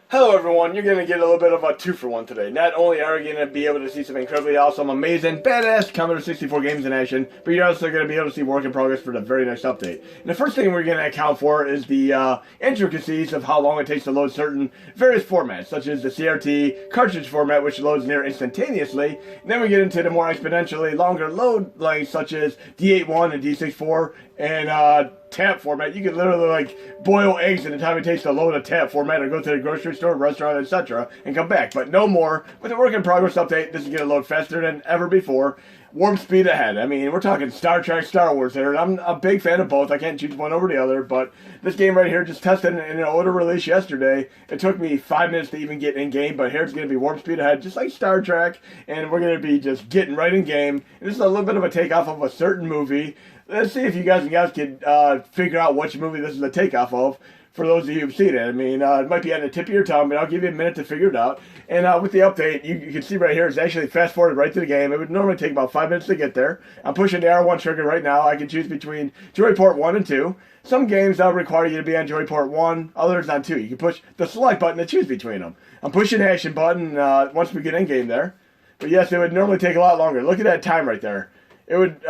Hello everyone, you're going to get a little bit of a 2-for-1 today. Not only are you going to be able to see some incredibly awesome, amazing, badass Commodore 64 games in action, but you're also going to be able to see work in progress for the very next update. And the first thing we're going to account for is the intricacies of how long it takes to load certain various formats, such as the CRT cartridge format, which loads near instantaneously. And then we get into the more exponentially longer load lengths, such as D8.1 and D6.4, and tap format. You can literally like boil eggs in the time it takes to load a tap format or go to the grocery store, restaurant, etc. and come back. But no more. With the work in progress update, this is going to load faster than ever before. Warp speed ahead. I mean, we're talking Star Trek, Star Wars here, and I'm a big fan of both. I can't choose one over the other, but this game right here just tested in an order release yesterday. It took me 5 minutes to even get in game, but here it's going to be warp speed ahead, just like Star Trek, and we're going to be just getting right in game. And this is a little bit of a takeoff of a certain movie. Let's see if you guys can figure out which movie this is a takeoff of. For those of you who've seen it, I mean, it might be on the tip of your tongue, but I'll give you a minute to figure it out. And with the update, you can see right here, it's actually fast-forwarded right to the game. It would normally take about 5 minutes to get there. I'm pushing the R1 trigger right now. I can choose between Joyport 1 and 2. Some games require you to be on Joyport 1, others on 2. You can push the select button to choose between them. I'm pushing the action button once we get in game there. But yes, it would normally take a lot longer. Look at that time right there. It would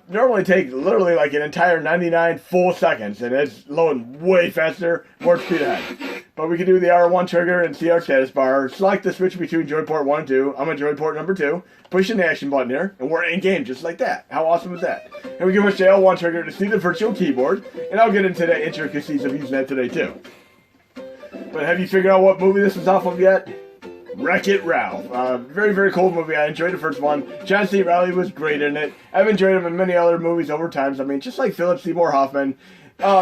normally take literally like an entire 99 full seconds, and it's loading way faster, more speed ahead. But we can do the R1 trigger and see our status bar. Select the switch between Joyport 1 and 2. I'm on Joyport number 2. Pushing the action button here, and we're in game just like that. How awesome is that? And we can push the L1 trigger to see the virtual keyboard, and I'll get into the intricacies of using that today too. But have you figured out what movie this is off of yet? Wreck-It Ralph. Very, very cool movie. I enjoyed the first one. John C. Reilly was great in it. I've enjoyed him in many other movies over times. I mean, just like Philip Seymour Hoffman.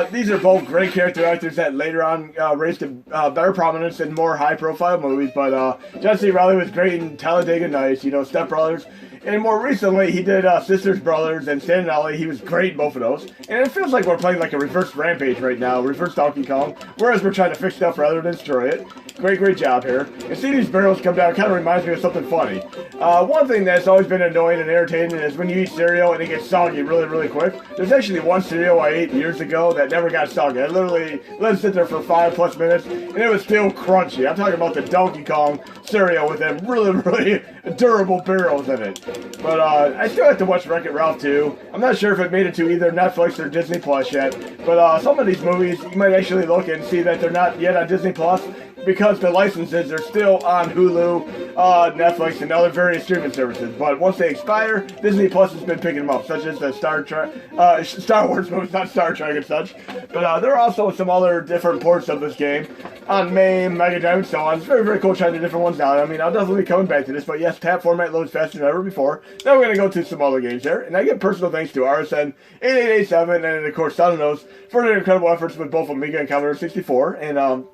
These are both great character actors that later on raised to better prominence in more high-profile movies. But John C. Reilly was great in Talladega Nights, Step Brothers. And more recently, he did Sisters, Brothers, and Stan and Ollie. He was great in both of those. And it feels like we're playing like a reverse Rampage right now, reverse Donkey Kong, whereas we're trying to fix stuff rather than destroy it. Great job here. And seeing these barrels come down kind of reminds me of something funny. One thing that's always been annoying and irritating is when you eat cereal and it gets soggy really quick. There's actually one cereal I ate years ago that never got soggy. I literally let it sit there for 5+ minutes, and it was still crunchy. I'm talking about the Donkey Kong cereal with them really durable barrels in it. But I still have to watch Wreck-It Ralph 2. I'm not sure if it made it to either Netflix or Disney Plus yet. But some of these movies, you might actually look and see that they're not yet on Disney Plus, because the licenses are still on Hulu, Netflix, and other various streaming services. But once they expire, Disney Plus has been picking them up, such as the Star Wars movies, not Star Trek and such. But there are also some other different ports of this game on MAME, Mega Drive, and so on. It's very cool trying the different ones out. I mean, I'll definitely be coming back to this, but yes, tap format loads faster than ever before. Now we're going to go to some other games here, and I give personal thanks to RSN8887 and, of course, Sonninnos for their incredible efforts with both Amiga and Commodore 64, and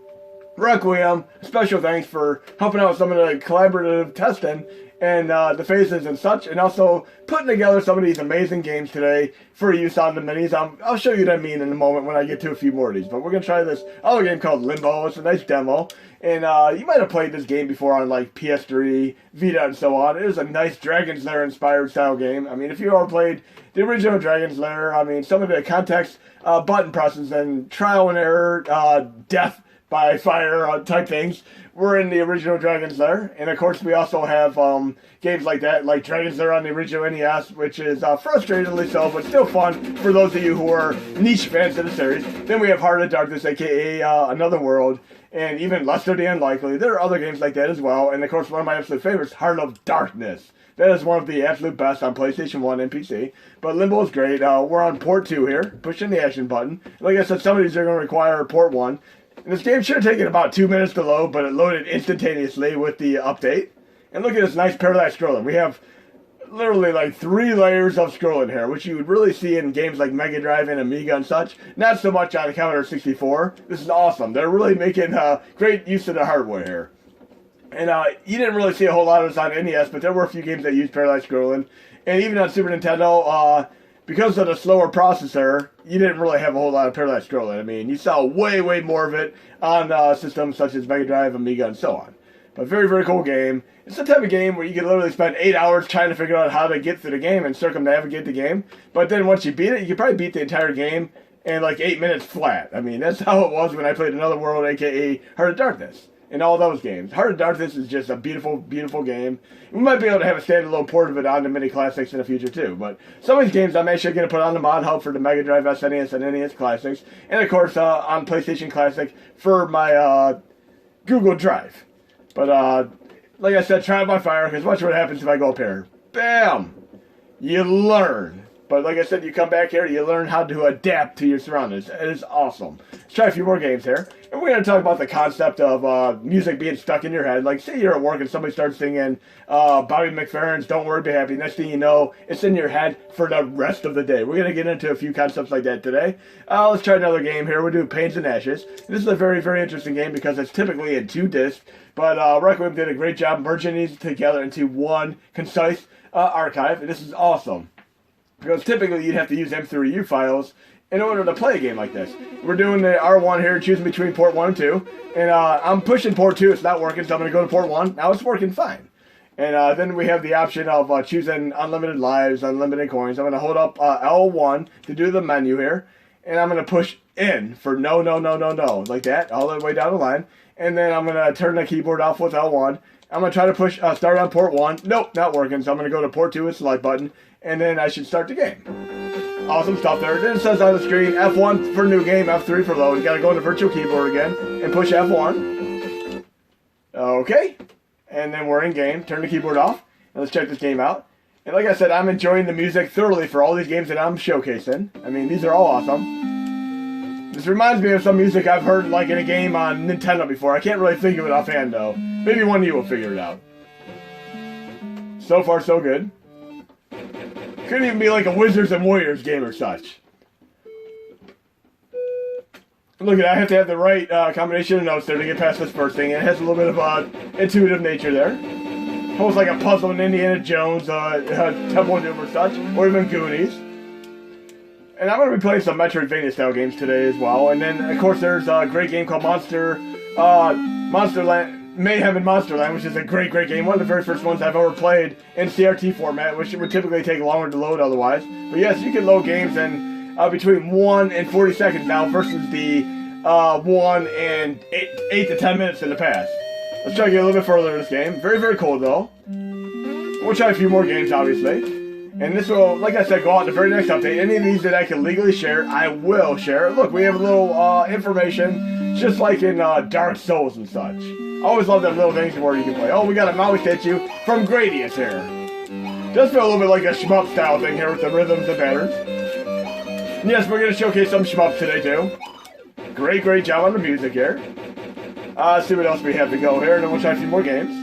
Requiem, special thanks for helping out with some of the collaborative testing and the phases and such, and also putting together some of these amazing games today for use on the minis. I'll show you what I mean in a moment when I get to a few more of these, but we're going to try this other game called Limbo. It's a nice demo, and you might have played this game before on like PS3, Vita, and so on. It is a nice Dragon's Lair inspired style game. I mean, if you ever played the original Dragon's Lair, I mean, some of the context, button presses, and trial and error, death by fire type things were in the original Dragon's Lair. And of course we also have games like that, like Dragon's Lair on the original NES, which is frustratingly so, but still fun for those of you who are niche fans of the series. Then we have Heart of Darkness, aka Another World, and even Lesser the Unlikely. There are other games like that as well, and of course one of my absolute favorites, Heart of Darkness. That is one of the absolute best on PlayStation 1 and PC. But Limbo is great. We're on port 2 here, pushing the action button. Like I said, some of these are going to require port 1. And this game should have taken about 2 minutes to load, but it loaded instantaneously with the update. And look at this nice parallax scrolling. We have literally like 3 layers of scrolling here, which you would really see in games like Mega Drive and Amiga and such. Not so much on the Commodore 64. This is awesome. They're really making great use of the hardware here. And you didn't really see a whole lot of this on NES, but there were a few games that used parallax scrolling. And even on Super Nintendo, because of the slower processor, you didn't really have a whole lot of parallax scrolling. I mean, you saw way more of it on systems such as Mega Drive, Amiga, and so on. But very cool game. It's the type of game where you can literally spend 8 hours trying to figure out how to get through the game and circumnavigate the game. But then once you beat it, you can probably beat the entire game in like 8 minutes flat. I mean, that's how it was when I played Another World, aka Heart of Darkness. and all those games. Heart of Darkness is just a beautiful, beautiful game. We might be able to have a standalone port of it on the Mini Classics in the future too. But some of these games I'm actually going to put on the Mod Hub for the Mega Drive, SNES, and NES Classics, and of course on PlayStation Classic for my Google Drive. But like I said, try it by fire, because watch what happens if I go up here. Bam! You learn. But like I said, you come back here, you learn how to adapt to your surroundings. It is awesome. Let's try a few more games here. And we're going to talk about the concept of music being stuck in your head. Like, say you're at work and somebody starts singing Bobby McFerrin's Don't Worry, Be Happy. Next thing you know, it's in your head for the rest of the day. We're going to get into a few concepts like that today. Let's try another game here. We'll do Pains and Ashes. This is a very, very interesting game because it's typically in 2 discs. But Requiem did a great job merging these together into one concise archive. And this is awesome. Because typically you'd have to use M3U files in order to play a game like this. We're doing the R1 here, choosing between port 1 and 2. And I'm pushing port 2, it's not working, so I'm going to go to port 1. Now it's working fine. And then we have the option of choosing unlimited lives, unlimited coins. I'm going to hold up L1 to do the menu here. And I'm going to push in for no, no, no, no, no. Like that, all the way down the line. And then I'm going to turn the keyboard off with L1. I'm going to try to push start on port 1. Nope, not working. So I'm going to go to port 2 with select button. And then I should start the game. Awesome stuff there. Then it says on the screen, F1 for new game, F3 for load. You got to go into virtual keyboard again and push F1. Okay. And then we're in game. Turn the keyboard off. And let's check this game out. And like I said, I'm enjoying the music thoroughly for all these games that I'm showcasing. I mean, these are all awesome. This reminds me of some music I've heard like in a game on Nintendo before. I can't really think of it offhand though. Maybe one of you will figure it out. So far, so good. Couldn't even be like a Wizards and Warriors game or such. Look at that, I have to have the right combination of notes there to get past this first thing. It has a little bit of intuitive nature there. Almost like a puzzle in Indiana Jones, Temple of Doom or such, or even Goonies. And I'm going to be playing some Metroidvania style games today as well. And then, of course, there's a great game called Monsterland. Mayhem in Monsterland, which is a great, great game. One of the very first ones I've ever played in CRT format, which would typically take longer to load otherwise. But yes, you can load games in between 1 and 40 seconds now versus the 1 and 8 to 10 minutes in the past. Let's try to get a little bit further in this game. Very, very cool though. We'll try a few more games, obviously. And this will, like I said, go out in the very next update. Any of these that I can legally share, I will share. Look, we have a little information, just like in Dark Souls and such. I always love them little things where you can play. Oh, we got a Maui statue from Gradius here. Just feel a little bit like a shmup style thing here with the rhythms and patterns. And yes, we're going to showcase some shmups today too. Great, great job on the music here. Let's see what else we have to go here, and then we'll try a few more games.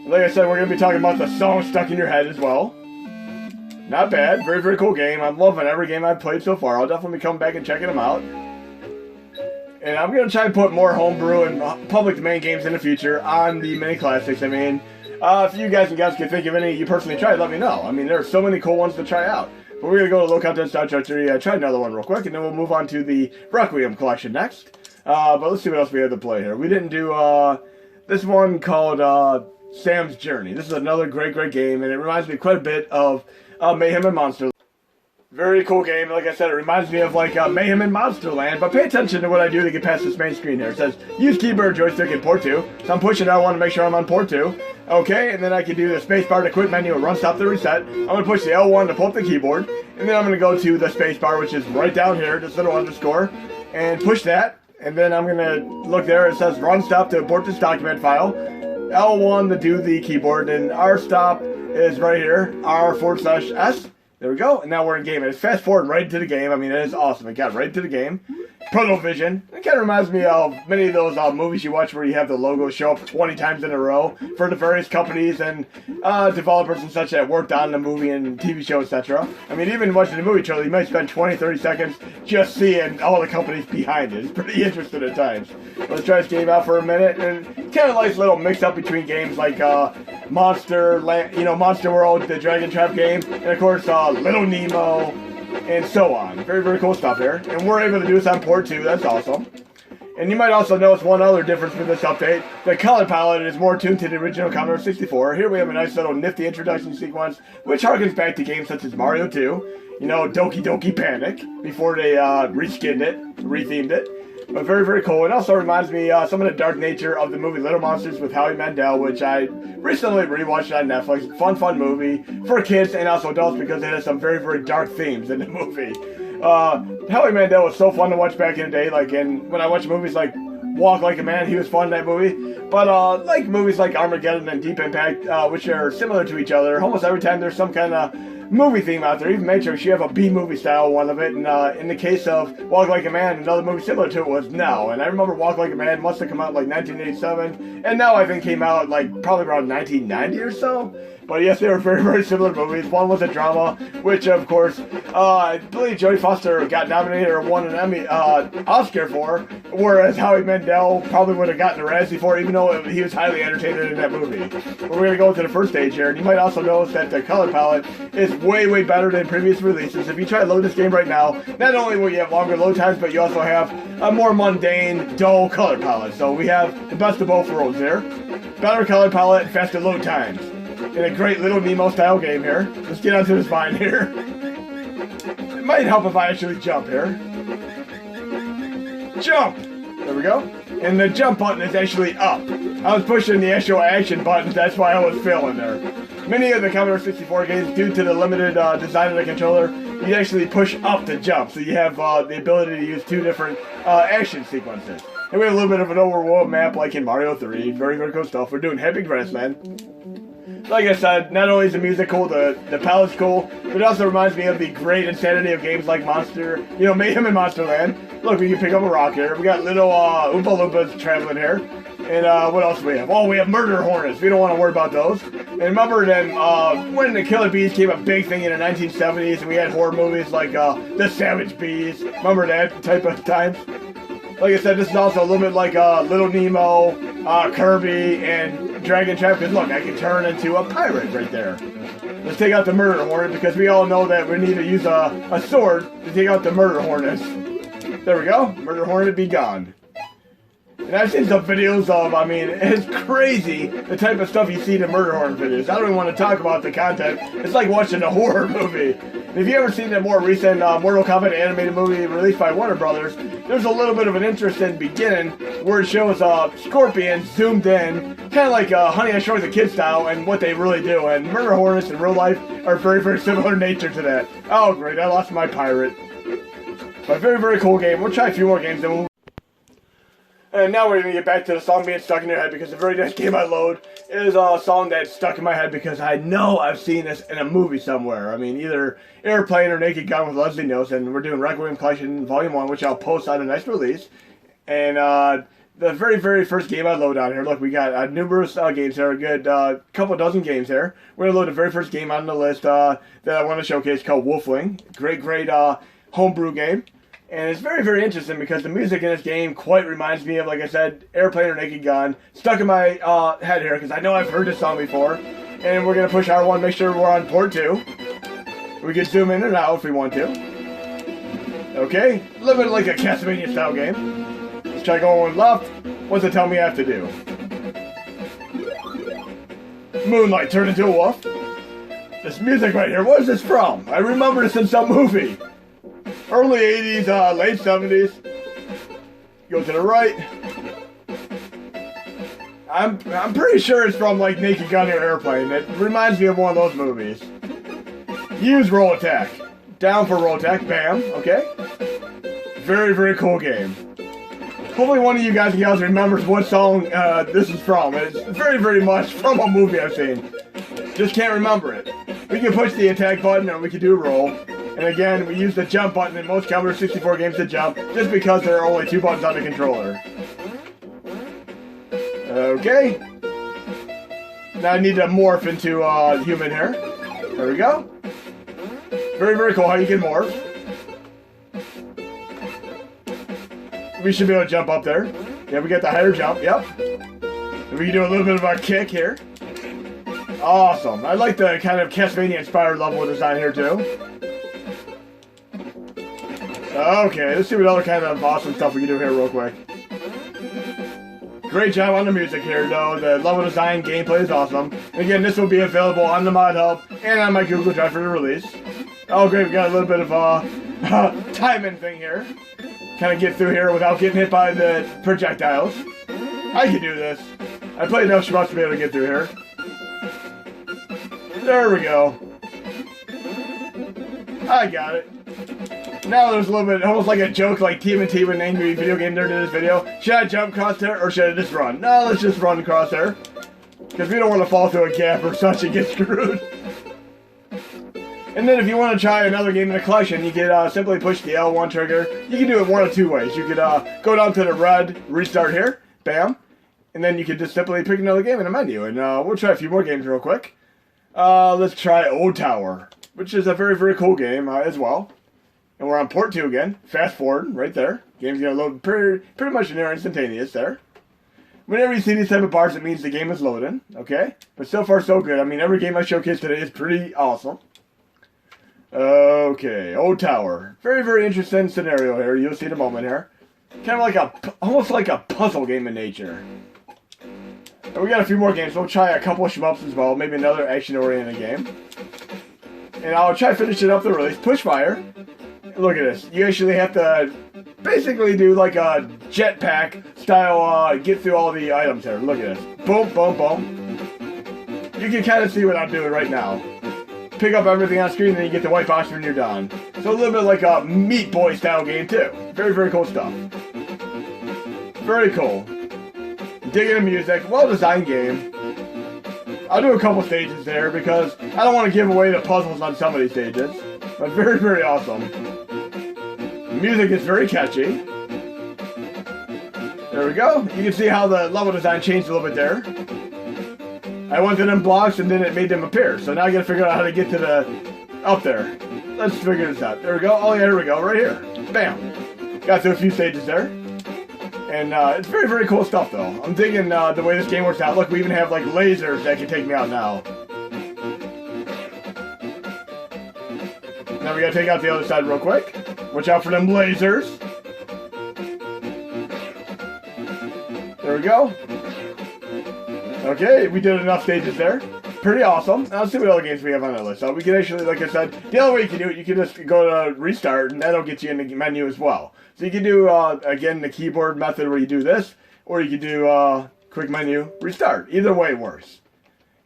Like I said, we're going to be talking about the song stuck in your head as well. Not bad. Very, very cool game. I'm loving every game I've played so far. I'll definitely be coming back and checking them out. And I'm going to try and put more homebrew and public domain games in the future on the Mini Classics. I mean, if you guys can think of any you personally tried, let me know. I mean, there are so many cool ones to try out. But we're going to go to low content style trajectory, try another one real quick, and then we'll move on to the Requiem Collection next. But let's see what else we have to play here. We didn't do this one called Sam's Journey. This is another great, great game, and it reminds me quite a bit of Mayhem and Monster. Very cool game. Like I said, it reminds me of like Mayhem and Monsterland, but pay attention to what I do to get past this main screen here. It says, use keyboard joystick in port 2. So I'm pushing L1 to make sure I'm on port 2. Okay, and then I can do the spacebar to quit menu and run stop to reset. I'm going to push the L1 to pull up the keyboard, and then I'm going to go to the spacebar, which is right down here, this little underscore, and push that. And then I'm going to look there, it says run stop to import this document file. L1 to do the keyboard, and R stop is right here, R/S. There we go, and now we're in game. And it's fast forward right into the game. I mean, it is awesome. It got right into the game. Protovision. It kind of reminds me of many of those movies you watch where you have the logo show up 20 times in a row for the various companies and developers and such that worked on the movie and TV show, etc. I mean, even watching the movie trailer, you might spend 20, 30 seconds just seeing all the companies behind it. It's pretty interesting at times. Let's try this game out for a minute. And it's kind of a nice little mix-up between games like Monster World, the Dragon Trap game, and of course, Little Nemo, and so on. Very, very cool stuff here. And we're able to do this on port 2. That's awesome. And you might also notice one other difference with this update. The color palette is more tuned to the original Commodore 64. Here we have a nice little nifty introduction sequence, which harkens back to games such as Mario 2, you know, Doki Doki Panic, before they reskinned it, rethemed it. But very, very cool. It also reminds me some of the dark nature of the movie Little Monsters with Howie Mandel, which I recently rewatched on Netflix. Fun movie for kids and also adults because it has some very, very dark themes in the movie. Howie Mandel was so fun to watch back in the day. Like, when I watch movies like Walk Like a Man, he was fun in that movie. But like movies like Armageddon and Deep Impact, which are similar to each other, almost every time there's some kind of movie theme out there. Even Matrix, you have a B-movie style one of it, and in the case of Walk Like a Man, another movie similar to it was Now. And I remember Walk Like a Man must have come out like 1987, and Now I think came out like probably around 1990 or so. But yes, they were very, very similar movies. One was a drama, which of course, I believe Jodie Foster got nominated or won an Emmy, Oscar for, whereas Howie Mandel probably would have gotten a Razzie for it, even though he was highly entertained in that movie. But we're going to go to the first stage here, and you might also notice that the color palette is way, way better than previous releases. If you try to load this game right now, not only will you have longer load times, but you also have a more mundane, dull color palette. So we have the best of both worlds here. Better color palette, faster load times. In a great Little Nemo style game here. Let's get onto this vine here. It might help if I actually jump here. Jump! There we go. And the jump button is actually up. I was pushing the actual action buttons, that's why I was failing there. Many of the Commodore 64 games, due to the limited design of the controller, you actually push up to jump, so you have the ability to use two different action sequences. And we have a little bit of an overworld map like in Mario 3. Very, very cool stuff. We're doing Happy Grassland. Like I said, not only is the music cool, the palette's cool, but it also reminds me of the great insanity of games like Mayhem and Monsterland. Look, we can pick up a rock here. We got little Oompa Loompas traveling here. And what else do we have? Oh, we have murder hornets. We don't want to worry about those. And remember then, when the Killer Bees became a big thing in the 1970s, and we had horror movies like The Savage Bees. Remember that type of times? Like I said, this is also a little bit like Little Nemo, Kirby, and Dragon Trap. Because look, I can turn into a pirate right there. Let's take out the murder hornet because we all know that we need to use a sword to take out the murder hornets. There we go. Murder hornet be gone. And I've seen some videos of, I mean, it's crazy the type of stuff you see in the murder hornet videos. I don't even want to talk about the content. It's like watching a horror movie. And if you ever seen the more recent Mortal Kombat animated movie released by Warner Brothers, there's a little bit of an interesting beginning where it shows scorpions zoomed in, kind of like Honey, I Shrunk the Kid style, and what they really do. And murder hornets in real life are very, very similar in nature to that. Oh, great, I lost my pirate. But very, very cool game. We'll try a few more games, then we'll... And now we're going to get back to the song being stuck in your head because the very next game I load is a song that's stuck in my head because I know I've seen this in a movie somewhere. I mean, either Airplane or Naked Gun with Leslie Knows, and we're doing Requiem Collection Volume 1, which I'll post on a nice release. And the very, very first game I load on here, look, we got numerous games here, a good couple dozen games here. We're going to load the very first game on the list that I want to showcase called Wolfling. Great, great homebrew game. And it's very, very interesting because the music in this game quite reminds me of, like I said, Airplane or Naked Gun. Stuck in my head here because I know I've heard this song before. And we're going to push R1, make sure we're on port 2. We can zoom in and out if we want to. Okay, a little bit like a Castlevania style game. Let's try going left. What's it tell me I have to do? Moonlight turned into a wolf. This music right here, what is this from? I remember this in some movie. Early 80s, late 70s. Go to the right. I'm pretty sure it's from like Naked Gun or Airplane. It reminds me of one of those movies. Use roll attack. Down for roll attack. Bam. Okay. Very, very cool game. Hopefully one of you guys and gals remembers what song this is from. It's very, very much from a movie I've seen. Just can't remember it. We can push the attack button or we can do a roll. And again, we use the jump button in most Commodore 64 games to jump, just because there are only 2 buttons on the controller. Okay. Now I need to morph into human here. There we go. Very, very cool how you can morph. We should be able to jump up there. Yeah, we got the higher jump, yep. And we can do a little bit of a kick here. Awesome. I like the kind of Castlevania-inspired level design here, too. Okay, let's see what other kind of awesome stuff we can do here real quick. Great job on the music here, though. The level design gameplay is awesome. And again, this will be available on the Mod Hub and on my Google Drive for the release. Oh, great, we got a little bit of a timing thing here. kind of get through here without getting hit by the projectiles. I can do this. I played enough shmups to be able to get through here. There we go. I got it. Now there's a little bit, almost like a joke, like TMNT when Angry Video Game Nerd did this video. Should I jump across there, or should I just run? No, let's just run across there. Because we don't want to fall through a gap or such and get screwed. And then if you want to try another game in the collection, you can simply push the L1 trigger. You can do it one of two ways. You could go down to the red, restart here, bam. And then you could just simply pick another game in the menu. And we'll try a few more games real quick. Let's try Old Tower, which is a very, very cool game as well. And we're on port 2 again. Fast forward, right there. Game's going to load pretty much near instantaneous there. Whenever you see these type of bars, it means the game is loading, okay? But so far, so good. I mean, every game I showcased today is pretty awesome. Okay, Old Tower. Very, very interesting scenario here. You'll see in a moment here. Kind of like almost like a puzzle game in nature. And we got a few more games. We'll try a couple of shmups as well. Maybe another action-oriented game. And I'll try to finish it up the release. Push fire. Look at this. You actually have to basically do like a jetpack style, get through all the items here. Look at this. Boom, boom, boom. You can kind of see what I'm doing right now. Pick up everything on screen and then you get the white box when you're done. So a little bit like a Meat Boy style game too. Very, very cool stuff. Very cool. Digging the music. Well-designed game. I'll do a couple stages there because I don't want to give away the puzzles on some of these stages. But very, very awesome. The music is very catchy. There we go. You can see how the level design changed a little bit there. I went to them blocks and then it made them appear. So now I gotta figure out how to get to the up there. Let's figure this out. There we go. Oh yeah, here we go. Right here. Bam. Got through a few stages there. And it's very, very cool stuff though. I'm digging the way this game works out. Look, we even have like lasers that can take me out now. Now we gotta take out the other side real quick. Watch out for them lasers. There we go. Okay, we did enough stages there. Pretty awesome. Now let's see what other games we have on that list. So we can actually, like I said, the other way you can do it, you can just go to restart, and that'll get you in the menu as well. So you can do, again, the keyboard method where you do this, or you can do quick menu, restart. Either way works.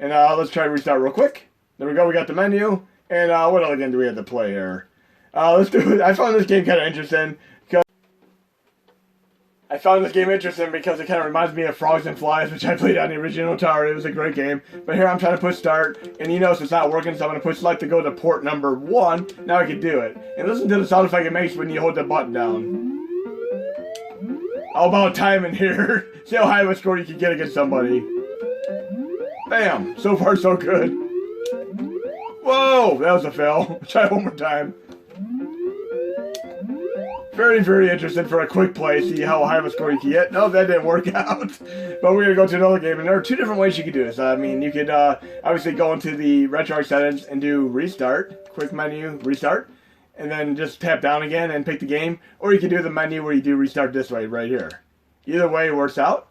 And let's try restart real quick. There we go, we got the menu. And what other game do we have to play here? Let's do it. I found this game kind of interesting. Because it kind of reminds me of Frogs and Flies, which I played on the original Atari. It was a great game. But here I'm trying to push start, and you notice it's not working, so I'm going to push select to go to port number 1. Now I can do it. And listen to the sound effect it makes when you hold the button down. How about timing here? See how high of a score you can get against somebody. Bam! So far, so good. Whoa! That was a fail. Try one more time. Very, very interested for a quick play, see how high of a score you can get. No, that didn't work out. But we're going to go to another game, and there are two different ways you can do this. I mean, you could obviously go into the RetroArch settings and do restart, quick menu, restart, and then just tap down again and pick the game. Or you can do the menu where you do restart this way, right here. Either way works out.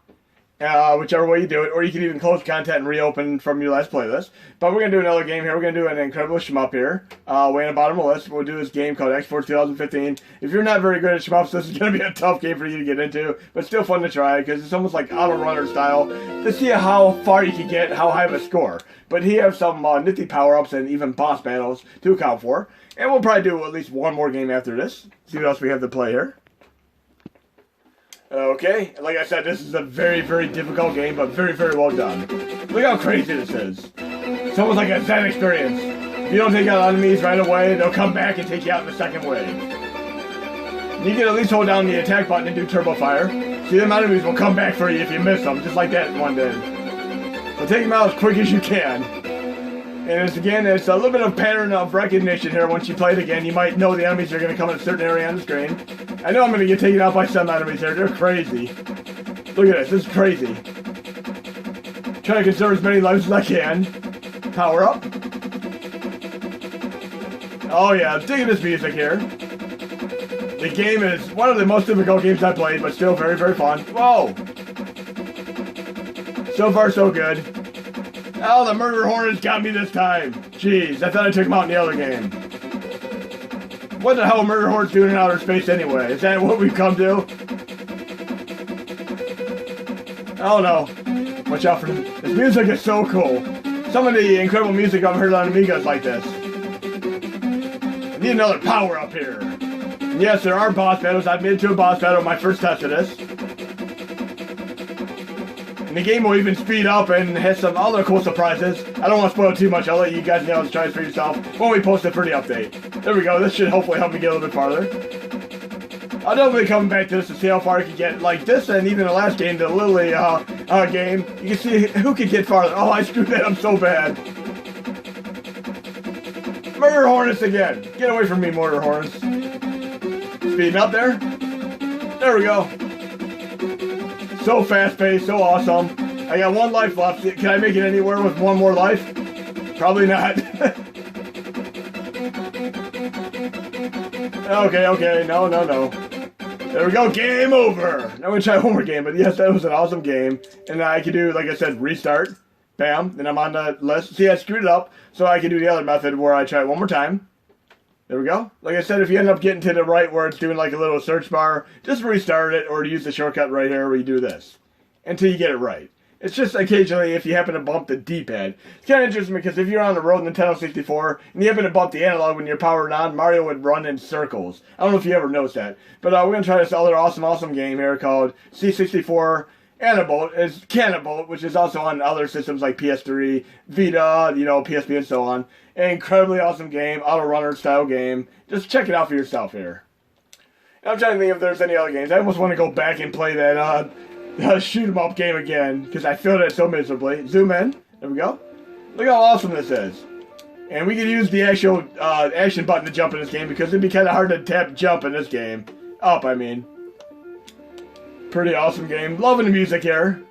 Whichever way you do it, or you can even close content and reopen from your last playlist. But we're going to do another game here. We're going to do an incredible shmup here. Way in the bottom of the list. We'll do this game, Codex, for 2015. If you're not very good at shmups, this is going to be a tough game for you to get into. But still fun to try, because it's almost like auto runner style, to see how far you can get, how high of a score. But he has some nifty power-ups and even boss battles to account for. And we'll probably do at least one more game after this. See what else we have to play here. Okay, like I said, this is a very, very difficult game, but very, very well done. Look how crazy this is. It's almost like a Zen experience. If you don't take out enemies right away, they'll come back and take you out in the second wave. You can at least hold down the attack button and do turbo fire. See, them enemies will come back for you if you miss them, just like that one did. So take them out as quick as you can. And it's a little bit of pattern of recognition here. Once you play it again, you might know the enemies are going to come in a certain area on the screen. I know I'm going to get taken out by some enemies here. They're crazy. Look at this. This is crazy. Try to conserve as many lives as I can. Power up. Oh yeah, I'm digging this music here. The game is one of the most difficult games I played, but still very, very fun. Whoa! So far, so good. Oh, the murder hornets got me this time. Jeez, I thought I took him out in the other game. What the hell are murder hordes doing in outer space anyway? Is that what we've come to? Oh no. Watch out for them. This music is so cool. Some of the incredible music I've heard on Amiga is like this. I need another power up here. And yes, there are boss battles. I've made it to a boss battle my first test of this. And the game will even speed up and has some other cool surprises. I don't want to spoil too much. I'll let you guys know and try it for yourself when we post it for the update. There we go. This should hopefully help me get a little bit farther. I'll definitely come back to this to see how far I can get. Like this and even the last game, the Lily game. You can see who can get farther. Oh, I screwed that up so bad. Murder Hornets again. Get away from me, Murder Hornets. Speeding up there. There we go. So fast-paced, so awesome. I got 1 life left. Can I make it anywhere with 1 more life? Probably not. Okay. No. There we go. Game over. Now we're going to try one more game. But yes, that was an awesome game. And I can do, like I said, restart. Bam. Then I'm on the list. See, I screwed it up. So I can do the other method where I try it one more time. There we go. Like I said, if you end up getting to the right where it's doing like a little search bar, just restart it or use the shortcut right here where you do this until you get it right. It's just occasionally if you happen to bump the D-pad. It's kind of interesting because if you're on the road Nintendo 64 and you happen to bump the analog when you're powered on, Mario would run in circles. I don't know if you ever noticed that. But we're going to try this other awesome game here called C64 Anabolt. It's Canabolt, which is also on other systems like PS3, Vita, PSP and so on. An incredibly awesome game, auto runner style game. Just check it out for yourself here. And I'm trying to think if there's any other games. I almost want to go back and play that shoot 'em up game again because I failed it so miserably. Zoom in. There we go. Look how awesome this is. And we can use the actual action button to jump in this game because it'd be kind of hard to tap jump in this game. Up, I mean. Pretty awesome game. Loving the music here.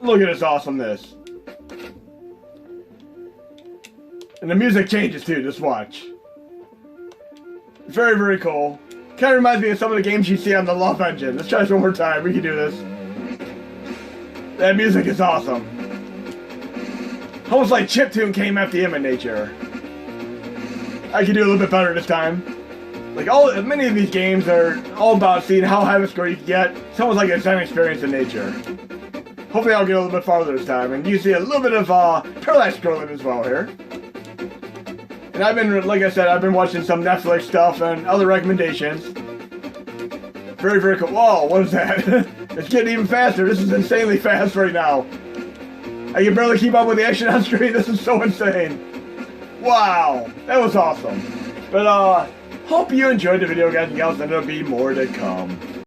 Look at this awesomeness. And the music changes too, just watch. Very, very cool. Kind of reminds me of some of the games you see on the Love Engine. Let's try this one more time. We can do this. That music is awesome. Almost like chiptune came after him in nature. I can do a little bit better this time. Like many of these games are all about seeing how high of a score you can get. It's almost like a Zen experience in nature. Hopefully I'll get a little bit farther this time. And you see a little bit of parallax scrolling as well here. And I've been, like I said, I've been watching some Netflix stuff and other recommendations. Very, very cool. Whoa, what is that? It's getting even faster. This is insanely fast right now. I can barely keep up with the action on screen. This is so insane. Wow, that was awesome. But, hope you enjoyed the video, guys and gals, and there'll be more to come.